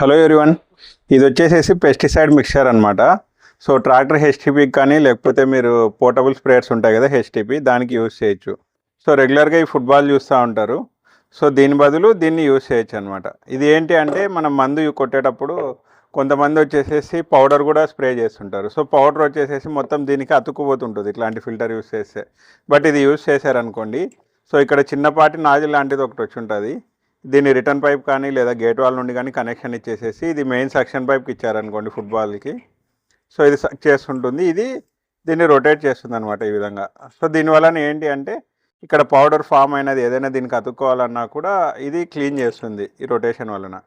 Hello everyone, ఇది వచ్చేసేసి pesticide mixture అనమాట. సో ట్రాక్టర్ హెచ్టిపికి కానీ లేకపోతే మీరు పోర్టబుల్ స్ప్రేయర్స్ ఉంటాయి కదా హెచ్టిపి, దానికి యూజ్ చేయొచ్చు. సో రెగ్యులర్గా ఈ ఫుట్బాల్ చూస్తూ ఉంటారు. సో దీని బదులు దీన్ని యూజ్ చేయొచ్చు అనమాట. ఇది ఏంటి అంటే మనం మందు కొట్టేటప్పుడు కొంతమంది వచ్చేసేసి పౌడర్ కూడా స్ప్రే చేస్తుంటారు. సో పౌడర్ వచ్చేసేసి మొత్తం దీనికి అతుక్కుపోతుంటుంది ఇట్లాంటి ఫిల్టర్ యూజ్ చేస్తే. బట్ ఇది యూజ్ చేశారనుకోండి, సో ఇక్కడ చిన్నపాటి నాజిల్ లాంటిది ఒకటి వచ్చి ఉంటుంది. దీన్ని రిటర్న్ పైప్ కానీ లేదా గేట్ వాల్ నుండి కానీ కనెక్షన్ ఇచ్చేసేసి ఇది మెయిన్ సక్షన్ పైప్కి ఇచ్చారనుకోండి ఫుట్బాల్కి. సో ఇది సక్ చేస్తుంటుంది, ఇది దీన్ని రొటేట్ చేస్తుంది అనమాట ఈ విధంగా. సో దీనివలన ఏంటి అంటే ఇక్కడ పౌడర్ ఫామ్ అయినది ఏదైనా దీనికి అతుక్కోవాలన్నా కూడా ఇది క్లీన్ చేస్తుంది ఈ రొటేషన్ వలన.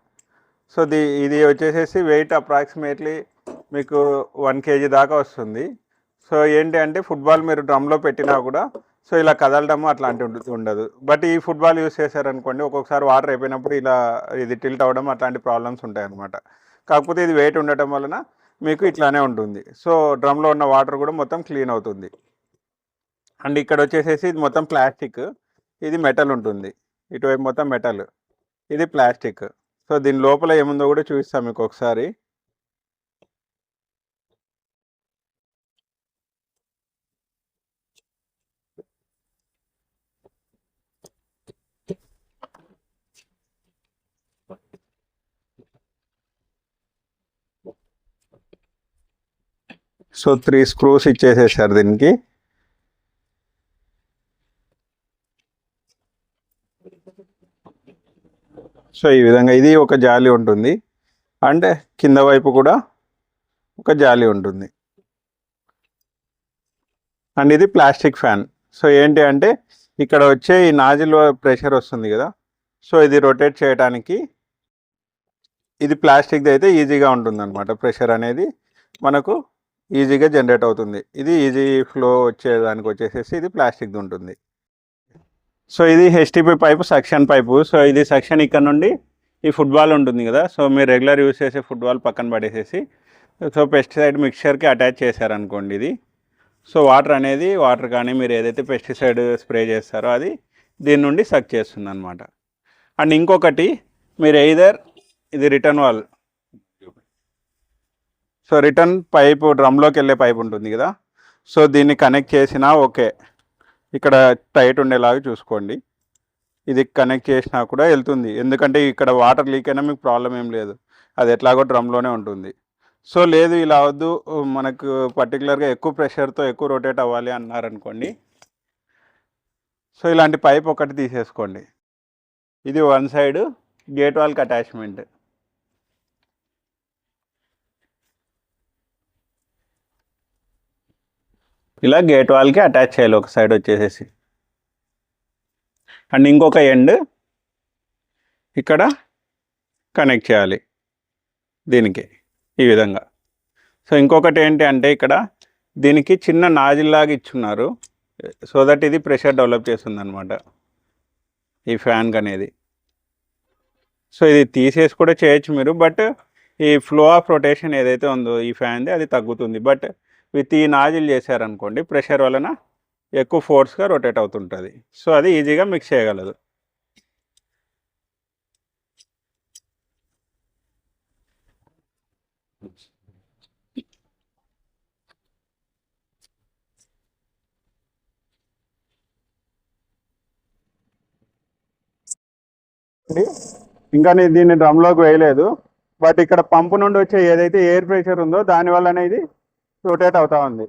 సో ఇది వచ్చేసేసి వెయిట్ అప్రాక్సిమేట్లీ మీకు 1 kg దాకా వస్తుంది. సో ఏంటి అంటే ఫుట్బాల్ మీరు డ్రమ్లో పెట్టినా కూడా సో ఇలా కదలడము అట్లాంటి ఉండదు. బట్ ఈ ఫుట్బాల్ యూస్ చేశారనుకోండి, ఒక్కొక్కసారి వాటర్ అయిపోయినప్పుడు ఇలా ఇది టిల్ట్ అవ్వడం అట్లాంటి ప్రాబ్లమ్స్ ఉంటాయి అన్నమాట. కాకపోతే ఇది వెయిట్ ఉండటం వలన మీకు ఇట్లానే ఉంటుంది. సో డ్రమ్లో ఉన్న వాటర్ కూడా మొత్తం క్లీన్ అవుతుంది. అండ్ ఇక్కడ వచ్చేసేసి ఇది మొత్తం ప్లాస్టిక్, ఇది మెటల్ ఉంటుంది. ఇటువైపు మొత్తం మెటల్, ఇది ప్లాస్టిక్. సో దీని లోపల ఏముందో కూడా చూపిస్తాను మీకు ఒకసారి. సో 3 స్క్రూస్ ఇచ్చేసేసారు దీనికి. సో ఈ విధంగా ఇది ఒక జాలి ఉంటుంది, అండ్ కింద వైపు కూడా ఒక జాలి ఉంటుంది. అండ్ ఇది ప్లాస్టిక్ ఫ్యాన్. సో ఏంటి అంటే ఇక్కడ వచ్చే ఈ నాజిల్ ప్రెషర్ వస్తుంది కదా, సో ఇది రొటేట్ చేయడానికి ఇది ప్లాస్టిక్ది అయితే ఈజీగా ఉంటుంది అనమాట. ప్రెషర్ అనేది మనకు ఈజీగా జనరేట్ అవుతుంది. ఇది ఈజీ ఫ్లో వచ్చేదానికి వచ్చేసేసి ఇది ప్లాస్టిక్ది ఉంటుంది. సో ఇది HTP pipe, suction pipe. So ఇది సక్షన్ ఇక్కడ నుండి ఈ ఫుట్బాల్ ఉంటుంది కదా, సో మీరు రెగ్యులర్ యూజ్ చేసే ఫుట్బాల్ పక్కన పడేసేసి సో పెస్టిసైడ్ మిక్చర్కి అటాచ్ చేశారనుకోండి ఇది. సో వాటర్ కానీ మీరు ఏదైతే పెస్టిసైడ్ స్ప్రే చేస్తారో అది దీని నుండి సక్ చేస్తుంది అనమాట. అండ్ ఇంకొకటి, మీరు ఎయిదర్ ఇది return wall, so return pipe డ్రమ్లోకి వెళ్ళే పైప్ ఉంటుంది కదా, సో దీన్ని కనెక్ట్ చేసినా ఓకే, ఇక్కడ టైట్ ఉండేలాగా చూసుకోండి. ఇది కనెక్ట్ చేసినా కూడా వెళ్తుంది, ఎందుకంటే ఇక్కడ వాటర్ లీక్ అయినా మీకు ప్రాబ్లం ఏం లేదు, అది ఎట్లాగో డ్రమ్లోనే ఉంటుంది. సో లేదు ఇలా వద్దు, మనకు పర్టికులర్గా ఎక్కువ ప్రెషర్తో ఎక్కువ రొటేట్ అవ్వాలి అన్నారనుకోండి, సో ఇలాంటి పైప్ ఒకటి తీసేసుకోండి. ఇది వన్ సైడ్ గేట్ వాల్కి అటాచ్మెంట్. ఇలా గేట్ వాల్కి అటాచ్ చేయాలి ఒక సైడ్ వచ్చేసేసి. అండ్ ఇంకొక ఎండ్ ఇక్కడ కనెక్ట్ చేయాలి దీనికి ఈ విధంగా. సో ఇంకొకటి ఏంటి అంటే ఇక్కడ దీనికి చిన్న నాజిల్లాగా ఇచ్చున్నారు, సో దట్ ఇది ప్రెషర్ డెవలప్ చేస్తుంది అనమాట ఈ ఫ్యాన్కి అనేది. సో ఇది తీసేసి కూడా చేయొచ్చు మీరు, బట్ ఈ ఫ్లో ఆఫ్ రొటేషన్ ఏదైతే ఉందో ఈ ఫ్యాన్ది అది తగ్గుతుంది. బట్ విత్ ఈ నాజిల్ చేశారనుకోండి, ప్రెషర్ వలన ఎక్కువ ఫోర్స్గా రొటేట్ అవుతుంటుంది. సో అది ఈజీగా మిక్స్ చేయగలదు. ఇంకా నేను దీన్ని డ్రమ్లోకి వేయలేదు, బట్ ఇక్కడ పంపు నుండి వచ్చే ఏదైతే ఎయిర్ ప్రెషర్ ఉందో దానివల్ల ఇది రొటేట్ అవుతా ఉంది.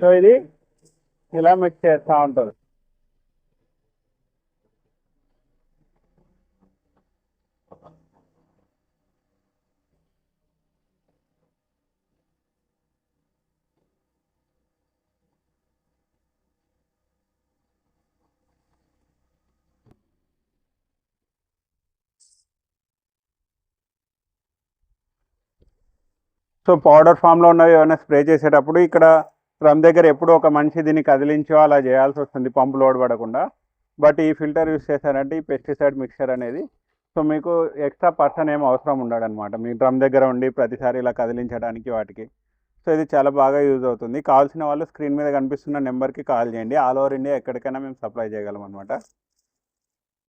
సో ఇది ఇలా మిక్స్ చేస్తూ ఉంటుంది. సో పౌడర్ ఫామ్లో ఉన్నవి ఏమైనా స్ప్రే చేసేటప్పుడు ఇక్కడ డ్రమ్ దగ్గర ఎప్పుడూ ఒక మనిషి దీన్ని కదిలించో అలా చేయాల్సి వస్తుంది పంపు లోడ్ పడకుండా. బట్ ఈ ఫిల్టర్ యూస్ చేశారంటే ఈ పెస్టిసైడ్ మిక్చర్ అనేది సో మీకు ఎక్స్ట్రా పర్సన్ ఏం అవసరం ఉండడు అనమాట, మీ డ్రమ్ దగ్గర ఉండి ప్రతిసారి ఇలా కదిలించడానికి వాటికి. సో ఇది చాలా బాగా యూజ్ అవుతుంది. కావాల్సిన వాళ్ళు స్క్రీన్ మీద కనిపిస్తున్న నెంబర్కి కాల్ చేయండి. ఆల్ ఓవర్ ఇండియా ఎక్కడికైనా మేము సప్లై చేయగలం అనమాట.